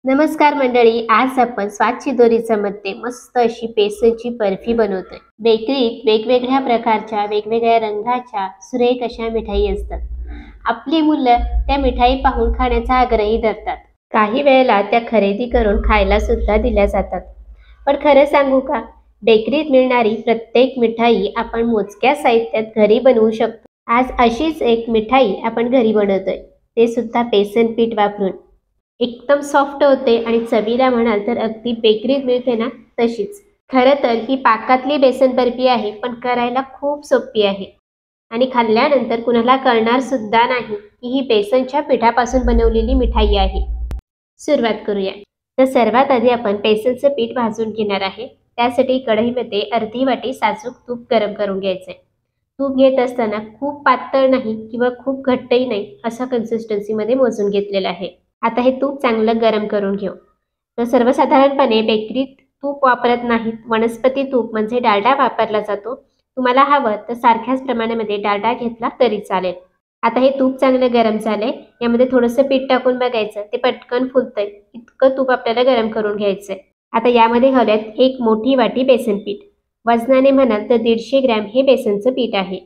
नमस्कार मंडळी, आज आपण स्वाद चितोरीच्या मध्ये मस्त अशी बेसनची बर्फी बनवतोय। बेकरीत वेगवेगळ्या प्रकारच्या वेगवेगळ्या रंगाच्या सुरेख अशा मिठाई असतात। आपली मुलं त्या मिठाई पाहून खाण्याचा आग्रही धरतात। काही वेळेला त्या खरेदी करून खायला सुद्धा दिल्या जातात। पण खरं सांगू का, बेकरीत मिळणारी प्रत्येक मिठाई आपण मोजक्या साहित्यात घरी बनवू शकतो। आज अशीच एक मिठाई आपण घरी बनवतोय, ते सुद्धा बेसन पीठ वापरून। एकदम सॉफ्ट होते आणि चवीला म्हणाल तर अगदी बेकरीत मिळते ना तशीच। खरं तर ही पाकातली बेसन बर्फी आहे, पण करायला खूप सोपी आहे आणि खाल्ल्यानंतर कुणाला कळणार सुद्धा नाही की ही बेसनच्या पिठापासून बनवलेली मिठाई आहे। सुरुवात करूया। तर सर्वात आधी आपण बेसनचं पीठ भाजून घेणार आहे। त्यासाठी कढईमध्ये अर्धी वाटी साजूक तूप गरम करून घ्यायचे। तूप घेत असताना खूप पातळ नाही किंवा खूप घट्टही नाही, अशा कन्सिस्टन्सीमध्ये मोजून घेतलेलं आहे। आता हे तूप चांगलं गरम करून घेऊ। तर सर्वसाधारणपणे बेकरीत तूप वापरत नाहीत, वनस्पती तूप म्हणजे डालडा वापरला जातो। तुम्हाला हवं तर सारख्याच प्रमाणामध्ये डालडा घेतला तरी चालेल। आता हे तूप चांगलं गरम झालंय, यामध्ये थोडंसं पीठ टाकून बघायचं, ते पटकन फुलतंय इतकं तूप आपल्याला गरम करून घ्यायचंय। आता यामध्ये घालूयात एक मोठी वाटी बेसन पीठ। वजनाने म्हणाल तर 150 ग्रॅम हे बेसनचं पीठ आहे।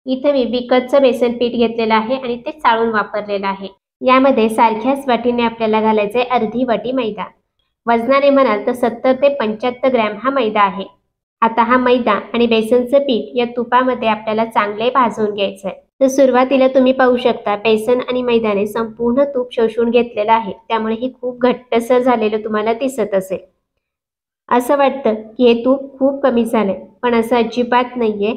इथं मी विकतचं बेसन पीठ घेतलेलं आहे आणि ते चाळून वापरलेलं आहे। यामध्ये सारख्याच वाटीने आपल्याला घालायचे अर्धी वाटी मैदा। वजनाने म्हणाल तर 70 ते 75 ग्रॅम हा मैदा आहे। आता हा मैदा आणि बेसनचं पीठ या तुपामध्ये आपल्याला चांगले भाजून घ्यायचंय। तर सुरुवातीला तुम्ही पाहू शकता बेसन आणि मैद्याने संपूर्ण तूप शोषून घेतलेलं आहे, त्यामुळे ही खूप घट्टसर झालेलं तुम्हाला दिसत असेल। असं वाटतं की हे तूप खूप कमी झालंय, पण असं अजिबात नाहीये।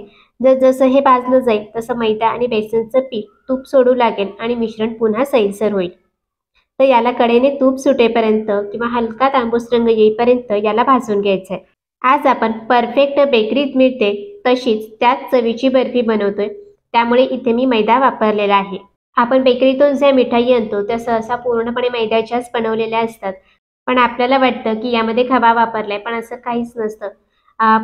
जसं हे भाजलं जाईल तसं मैदा आणि बेसनचं पीठ तूप सोडू लागेल आणि मिश्रण पुन्हा सैलसर होईल। तर याला कडेने तूप सुटेपर्यंत किंवा हलका तांबूस रंग येईपर्यंत याला भाजून घ्यायचंय। आज आपण परफेक्ट बेकरीत मिळते तशीच त्याच चवीची बर्फी बनवतोय, त्यामुळे इथे मी मैदा वापरलेला आहे। आपण बेकरीतून ज्या मिठाई आणतो त्या सहसा पूर्णपणे मैद्याच्याच बनवलेल्या असतात, पण आपल्याला वाटतं की यामध्ये खवा वापरलाय, पण असं काहीच नसतं।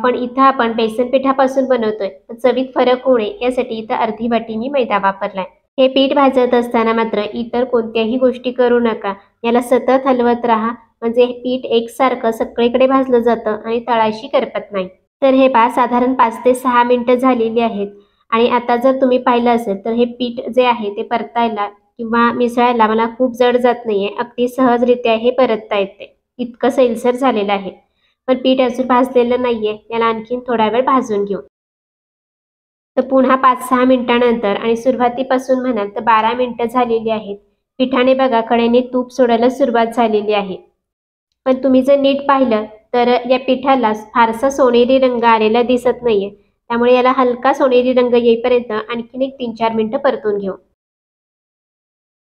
पण इथं आपण बेसन पिठापासून बनवतोय, तर चवीत फरक होऊ नये यासाठी इथं अर्धी वाटी मी मैदा वापरलाय। हे पीठ भाजत असताना मात्र इतर कोणत्याही गोष्टी करू नका, याला सतत हलवत राहा, म्हणजे हे पीठ एकसारखं सगळीकडे भाजलं जातं आणि तळाशी करपत नाही। तर हे पहा, साधारण 5 ते 6 मिनिटं झालेली आहेत आणि आता जर तुम्ही पाहिलं असेल तर हे पीठ जे आहे ते परतायला किंवा मिसळायला मला खूप जड जात नाहीये, अगदी सहजरित्या हे परतता येते, इतकं सैलसर झालेलं आहे। पण पीठ अजून भाजलेलं नाहीये, याला आणखीन थोडा वेळ भाजून घेऊ। तर पुन्हा 5-6 मिनिटांनंतर आणि सुरुवातीपासून म्हणाल तर 12 मिनिटं झालेली आहेत। पिठाने बघा कडेने तूप सोडायला सुरुवात झालेली आहे। पण तुम्ही जर नीट पाहिलं तर या पिठाला फारसा सोनेरी रंग आलेला दिसत नाहीये, त्यामुळे याला हलका सोनेरी रंग येईपर्यंत आणखीन एक 3-4 मिनिटं परतून घेऊ।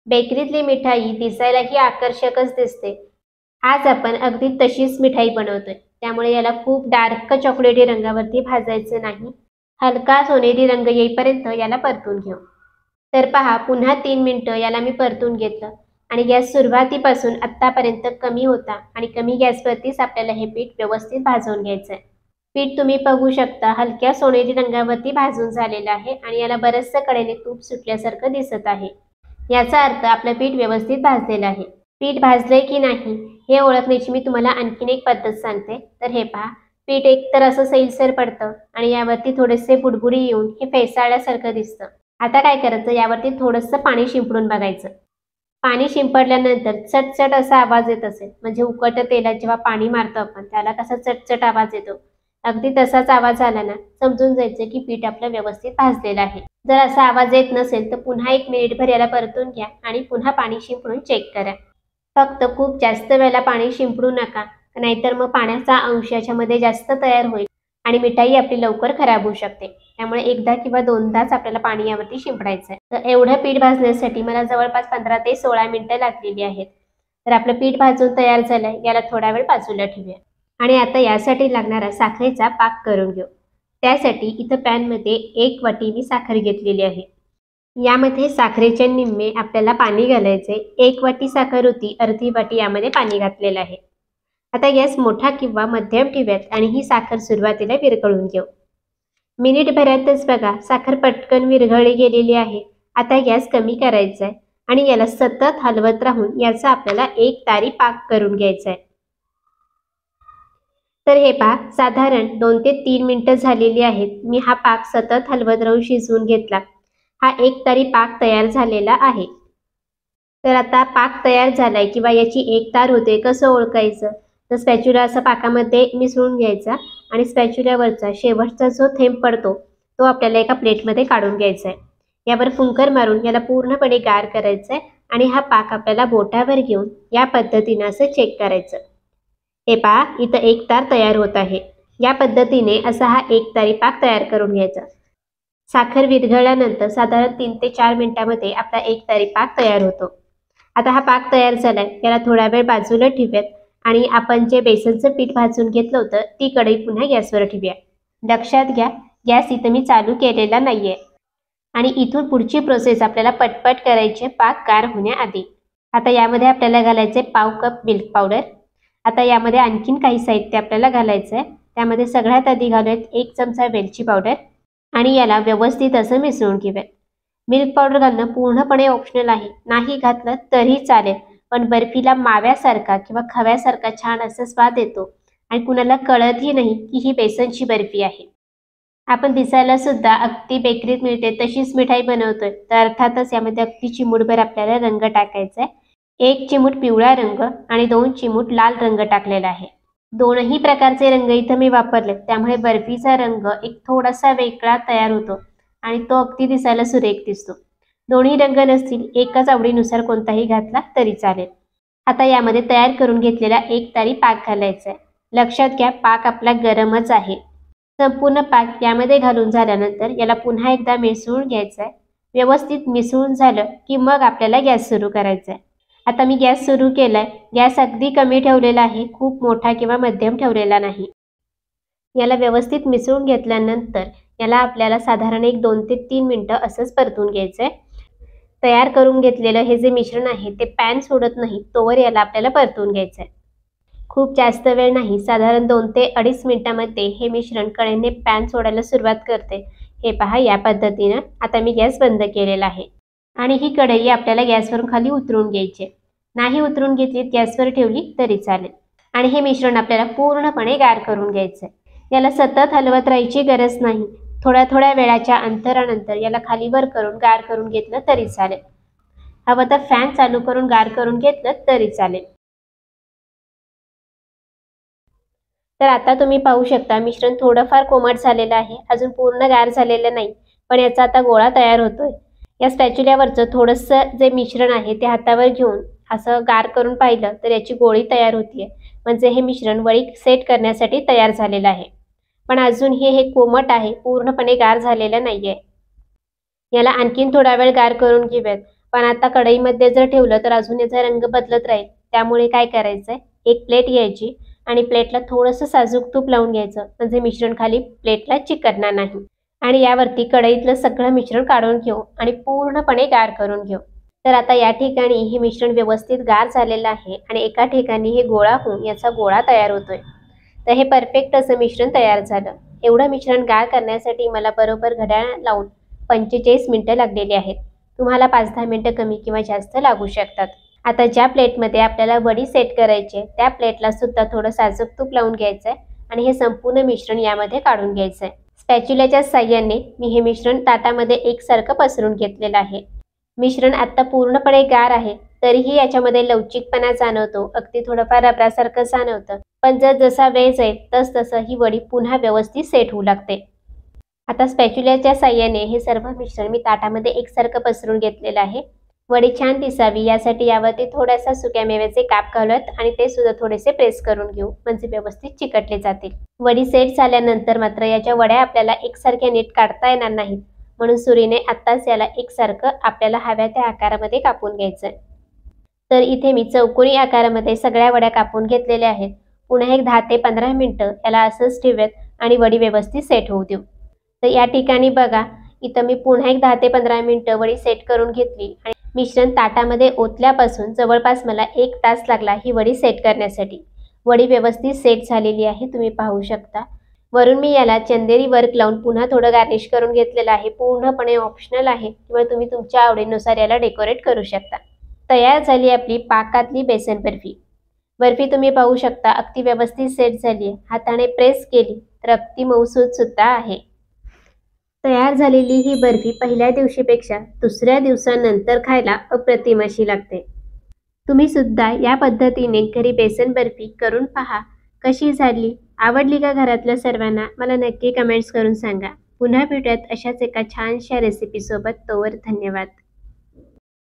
बेकरीतली मिठाई दिसायलाही आकर्षकच दिसते। आज आपण अगदी तशीच मिठाई बनवतोय, त्यामुळे याला खूप डार्क चॉकलेटी रंगावरती भाजायचं नाही, हलका सोनेरी रंग येईपर्यंत याला परतून घेऊ। तर पहा, पुन्हा 3 मिनिटं याला मी परतून घेतलं आणि गॅस सुरुवातीपासून आत्तापर्यंत कमी होता आणि कमी गॅसवरतीच आपल्याला हे पीठ व्यवस्थित भाजून घ्यायचंय। पीठ तुम्ही बघू शकता हलक्या सोनेरी रंगावरती भाजून झालेलं आहे आणि याला बरचसं कडेने तूप सुटल्यासारखं दिसत आहे। याचा अर्थ आपलं पीठ व्यवस्थित भाजलेलं आहे। पीठ भाजलंय की नाही हे ओळखण्याची मी तुम्हाला आणखीन एक पद्धत सांगते। तर हे पहा, पीठ एकतर असं सैलसर पडतं आणि यावरती थोडेसे बुडबुडी येऊन हे फेसाळल्यासारखं दिसतं। आता काय करायचं, यावरती थोडंसं पाणी शिंपडून बघायचं। पाणी शिंपडल्यानंतर चटचट असा आवाज येत असेल, म्हणजे उकळत्या तेलात जेव्हा पाणी मारतो आपण त्याला कसा चटचट आवाज येतो, अगदी तसाच आवाज आला ना समजून जायचं की पीठ आपलं व्यवस्थित भाजलेलं आहे। जर असा आवाज येत नसेल तर पुन्हा 1 मिनिटभर याला परतून घ्या आणि पुन्हा पाणी शिंपडून चेक करा। फक्त खूप जास्त वेळेला पाणी शिंपडू नका, नाहीतर मग पाण्याचा अंश याच्यामध्ये जास्त तयार होईल आणि मिठाई आपली लवकर खराब होऊ शकते। त्यामुळे एकदा किंवा दोनदाच आपल्याला पाणी यावरती शिंपडायचं आहे। तर एवढं पीठ भाजण्यासाठी मला जवळपास 15 ते 16 मिनिटं लागलेली आहेत। तर आपलं पीठ भाजून तयार झालंय, याला थोडा वेळ बाजूला ठेवूया आणि आता यासाठी लागणारा साखरेचा पाक करून घेऊ। त्यासाठी इथं पॅनमध्ये 1 वाटी मी साखर घेतलेली आहे। यामध्ये साखरेचे निम्मे आपल्याला पाणी घालायचे। 1 वाटी साखर होती, अर्धी वाटी यामध्ये पाणी घातलेलं आहे। आता गॅस मोठा किंवा मध्यम ठेवूयात आणि ही साखर सुरुवातीला विरघळून घेऊ। मिनिटभरातच बघा साखर पटकन विरघळली गेलेली आहे। आता गॅस कमी करायचा आहे आणि याला सतत हलवत राहून याचा आपल्याला एक तारी पाक करून घ्यायचा आहे। तर हे पहा, साधारण 2 ते 3 मिनिटं झालेली आहेत। मी हा पाक सतत हलवत राहून शिजवून घेतला। हा एक तारी पाक तयार झालेला आहे। तर आता पाक तयार झालाय किंवा याची एक तार होते कसं ओळखायचं? तर स्पॅच्युला असा पाकामध्ये मिसळून घ्यायचा आणि स्पॅच्युल्यावरचा शेवटचा जो थेंब पडतो तो आपल्याला एका प्लेटमध्ये काढून घ्यायचा आहे। यावर फुंकर मारून याला पूर्णपणे गार करायचं आहे आणि हा पाक आपल्याला बोटावर घेऊन या पद्धतीने असं चेक करायचं। हे पहा, इथं एक तार तयार होत आहे। या पद्धतीने असा हा एक तारी पाक तयार करून घ्यायचा। साखर विरघळल्यानंतर साधारण 3 ते 4 मिनिटांमध्ये आपला एक तारी पाक तयार होतो। आता हा पाक तयार झालाय, याला थोडा वेळ बाजूला ठेवूयात आणि आपण जे बेसनचं पीठ भाजून घेतलं होतं ती कढई पुन्हा गॅसवर ठेवूया। लक्षात घ्या, गॅस इथं मी चालू केलेला नाहीये आणि इथून पुढची प्रोसेस आपल्याला पटपट करायची पाक गार होण्याआधी। आता यामध्ये आपल्याला घालायचे पाव कप मिल्क पावडर। आता यामध्ये आणखीन काही साहित्य आपल्याला घालायचं आहे। त्यामध्ये सगळ्यात आधी घालूयात 1 चमचा वेलची पावडर आणि याला व्यवस्थित असं मिसळून घेऊयात। मिल्क पावडर घालणं पूर्णपणे ऑप्शनल आहे, नाही घातलं तरी चालेल, पण बर्फीला माव्यासारखा किंवा खव्यासारखा छान असा स्वाद येतो आणि कुणाला कळतही नाही की ही बेसनची बर्फी आहे। आपण दिसायला सुद्धा अगदी बेकरीत मिळते तशीच मिठाई बनवतोय, तर अर्थातच यामध्ये अगदी चिमूटभर आपल्याला रंग टाकायचा आहे। 1 चिमूट पिवळा रंग आणि 2 चिमूट लाल रंग टाकलेला आहे। दोनही प्रकारचे रंग इथं मी वापरले, त्यामुळे बर्फीचा रंग एक थोडासा वेगळा तयार होतो आणि तो अगदी दिसायला सुरेख दिसतो। दोन्ही रंग नसतील, एकाच आवडीनुसार कोणताही घातला तरी चालेल। आता यामध्ये तयार करून घेतलेला एक तारी पाक घालायचा आहे। लक्षात घ्या, पाक आपला गरमच आहे। संपूर्ण पाक यामध्ये घालून झाल्यानंतर याला पुन्हा एकदा मिसळून घ्यायचं आहे। व्यवस्थित मिसळून झालं की मग आपल्याला गॅस सुरू करायचा आहे। आता मी गॅस सुरू केलाय। गॅस अगदी कमी ठेवलेला आहे, खूप मोठा किंवा मध्यम ठेवलेला नाही। याला व्यवस्थित मिसळून घेतल्यानंतर याला आपल्याला साधारण 2 ते 3 मिनिटं असंच परतून घ्यायचंय। तयार करून घेतलेलं हे जे मिश्रण आहे ते पॅन सोडत नाही तोवर याला आपल्याला परतून घ्यायचंय। खूप जास्त वेळ नाही, साधारण 2 ते 2.5 मिनिटांमध्ये हे मिश्रण कडेने पॅन सोडायला सुरुवात करते। हे पहा, या पद्धतीनं आता मी गॅस बंद केलेला आहे आणि ही कढई आपल्याला गॅसवरून खाली उतरून घ्यायची। नाही उतरून घेतली गॅसवर ठेवली तरी चालेल आणि हे मिश्रण आपल्याला पूर्णपणे गार करून घ्यायचंय। याला सतत हलवत राहायची गरज नाही, थोड्या थोड्या वेळाच्या अंतरानंतर याला खालीवर करून गार करून घेतलं तरी चालेल। हवं तर फॅन चालू करून गार करून घेतलं तरी चालेल। तर आता तुम्ही पाहू शकता मिश्रण थोडंफार कोमट झालेलं आहे, अजून पूर्ण गार झालेलं नाही, पण याचा आता गोळा तयार होतोय। या स्पॅच्युल्यावरचं थोडंसं जे मिश्रण आहे ते हातावर घेऊन असं गार करून पाहिलं तर याची गोळी तयार होतीये, म्हणजे हे मिश्रण वडी सेट करण्यासाठी तयार झालेलं आहे। पण अजून हे कोमट आहे, पूर्णपणे गार झालेलं नाहीये। याला आणखीन थोडा वेळ गार करून घेऊयात, पण आता कढईमध्ये जर ठेवलं तर अजून याचा रंग बदलत राहील। त्यामुळे काय करायचंय, एक प्लेट घ्यायची आणि प्लेटला थोडंसं साजूक तूप लावून घ्यायचं, म्हणजे मिश्रण खाली प्लेटला चिकटणार नाही आणि यावरती कढईतलं सगळं मिश्रण काढून घेऊ आणि पूर्णपणे गार करून घेऊ। तर आता या ठिकाणी हे मिश्रण व्यवस्थित गार झालेलं आहे आणि एका ठिकाणी हे गोळा होऊन याचा गोळा तयार होतोय। तर हे परफेक्ट असं मिश्रण तयार झालं। एवढं मिश्रण गार करण्यासाठी मला बरोबर घड्याळ लावून 45 मिनिटं लागलेली आहेत। तुम्हाला 5-10 मिनिटं कमी किंवा जास्त लागू शकतात। आता ज्या प्लेटमध्ये आपल्याला वडी सेट करायची त्या प्लेटला सुद्धा थोडं साजूक तूप लावून घ्यायचंय आणि हे संपूर्ण मिश्रण यामध्ये काढून घ्यायचंय। स्पॅच्युलाच्या साहाय्याने मी हे मिश्रण ताटामध्ये एकसारखं पसरून घेतलेलं आहे। मिश्रण आता पूर्णपणे गार आहे, तरीही याच्यामध्ये लवचिकपणा जाणवतो, अगदी थोडंफार रबरासारखं जाणवतं, पण जसा वेळ जाईल तसं ही वडी पुन्हा व्यवस्थित सेट होऊ लागते। आता स्पॅच्युलाच्या साहाय्याने हे सर्व मिश्रण मी ताटामध्ये एकसारखं पसरून घेतलेलं आहे। वडी छान दिसावी यासाठी यावरती थोडासा सुक्या मेव्याचे काप घालूयात आणि ते सुद्धा थोडेसे प्रेस करून घेऊ, म्हणजे व्यवस्थित चिकटले जातील। वडी सेट झाल्यानंतर मात्र याच्या वड्या आपल्याला एकसारख्या नीट काढता येणार नाहीत, म्हणून सुरीने आत्ताच याला एकसारखं आपल्याला हव्या त्या आकारामध्ये कापून घ्यायचंय। तर इथे मी चौकोनी आकारामध्ये सगळ्या वड्या कापून घेतलेल्या आहेत। पुन्हा एक 10 ते 15 मिनिटं याला असंच ठेवूयात आणि वडी व्यवस्थित सेट होऊ देऊ। तर या ठिकाणी बघा, इथं मी पुन्हा एक 10 ते 15 मिनिटं वडी सेट करून घेतली आणि मिश्रण ताटामध्ये ओतल्यापासून जवळपास मला 1 तास लागला ही वडी सेट करण्यासाठी। वडी व्यवस्थित सेट झालेली आहे, तुम्ही पाहू शकता। वरून मी याला चंदेरी वर्क लावून पुन्हा थोडं गार्निश करून घेतलेलं आहे. पूर्णपणे ऑप्शनल आहे किंवा तुम्ही तुमच्या आवडीनुसार याला डेकोरेट करू शकता. तयार झाली आपली पाकातली बेसन बर्फी. बर्फी तुम्ही पाहू शकता अगदी व्यवस्थित सेट झाली आहे. हाताने प्रेस केली तर अगदी मऊसूत सुद्धा आहे. तयार झालेली ही बर्फी पहिल्या दिवशीपेक्षा दुसऱ्या दिवसानंतर खायला अप्रतिम अशी लागते. तुम्ही सुद्धा या पद्धतीने घरी बेसन बर्फी करून पहा. कशी झाली, आवडली का घरातल्या सर्वांना? मला नक्की कमेंट्स करून सांगा. पुन्हा भेटूयात अशाच एका छानशा रेसिपीसोबत. तोवर धन्यवाद.